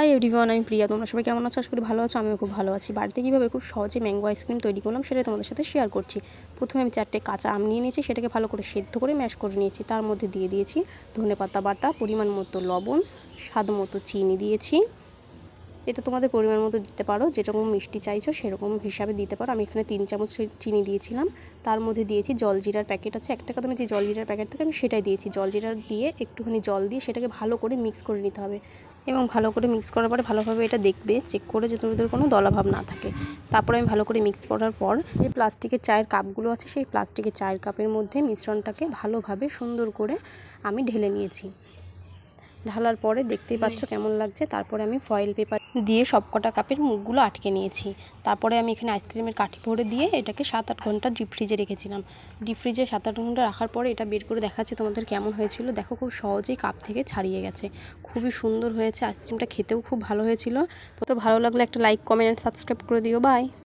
Hi everyone, আমি প্রিয়া। তোমরা সবাই কেমন আছো? আশা করি ভালো আছো। আমিও খুব ভালো আছি। বাড়িতে কীভাবে খুব সহজে ম্যাঙ্গো আইসক্রিম তৈরি করলাম সেটাই তোমাদের সাথে শেয়ার করছি। প্রথমে আমি 4টে কাঁচা আম নিয়ে নিয়েছি, সেটাকে ভালো করে সেদ্ধ করে ম্যাশ করে নিয়েছি। তার মধ্যে দিয়ে দিয়েছি ধনেপাতা বাটা, পরিমাণ মতো লবণ, স্বাদ মতো চিনি দিয়েছি। এটা তোমাদের পরিমাণ মতো দিতে পারো, যেরকম মিষ্টি চাইছো সেরকম হিসাবে দিতে পারো। আমি এখানে 3 চামচ চিনি দিয়েছিলাম। তার মধ্যে দিয়েছি জলজিরার প্যাকেট আছে 1 টাকা দামের, যে জলজিরার প্যাকেট থেকে আমি সেটাই দিয়েছি। জলজিরা দিয়ে একটুখানি জল দিয়ে সেটাকে ভালো করে মিক্স করে নিতে হবে, এবং ভালো করে মিক্স করার পরে ভালোভাবে এটা দেখবে, চেক করে যে তোমাদের কোনো দলাভাব না থাকে। তারপরে আমি ভালো করে মিক্স করার পর যে প্লাস্টিকের চায়ের কাপগুলো আছে, সেই প্লাস্টিকের চায়ের কাপের মধ্যে মিশ্রণটাকে ভালোভাবে সুন্দর করে আমি ঢেলে নিয়েছি। ঢালার পরে দেখতেই পাচ্ছ কেমন লাগছে। তারপরে আমি ফয়েল পেপার দিয়ে সবকটা কাপের মুখগুলো আটকে নিয়েছি। তারপরে আমি এখানে আইসক্রিমের কাঠি ভরে দিয়ে এটাকে 7-8 ঘন্টা ডিপ ফ্রিজে রেখেছিলাম। ডিপ ফ্রিজে 7-8 ঘন্টা রাখার পরে এটা বের করে দেখাচ্ছি তোমাদের কেমন হয়েছিল। দেখো, খুব সহজেই কাপ থেকে ছাড়িয়ে গেছে। খুবই সুন্দর হয়েছে আইসক্রিমটা, খেতেও খুব ভালো হয়েছিল। তো ভালো লাগলে একটা লাইক, কমেন্ট, সাবস্ক্রাইব করে দিও। বাই।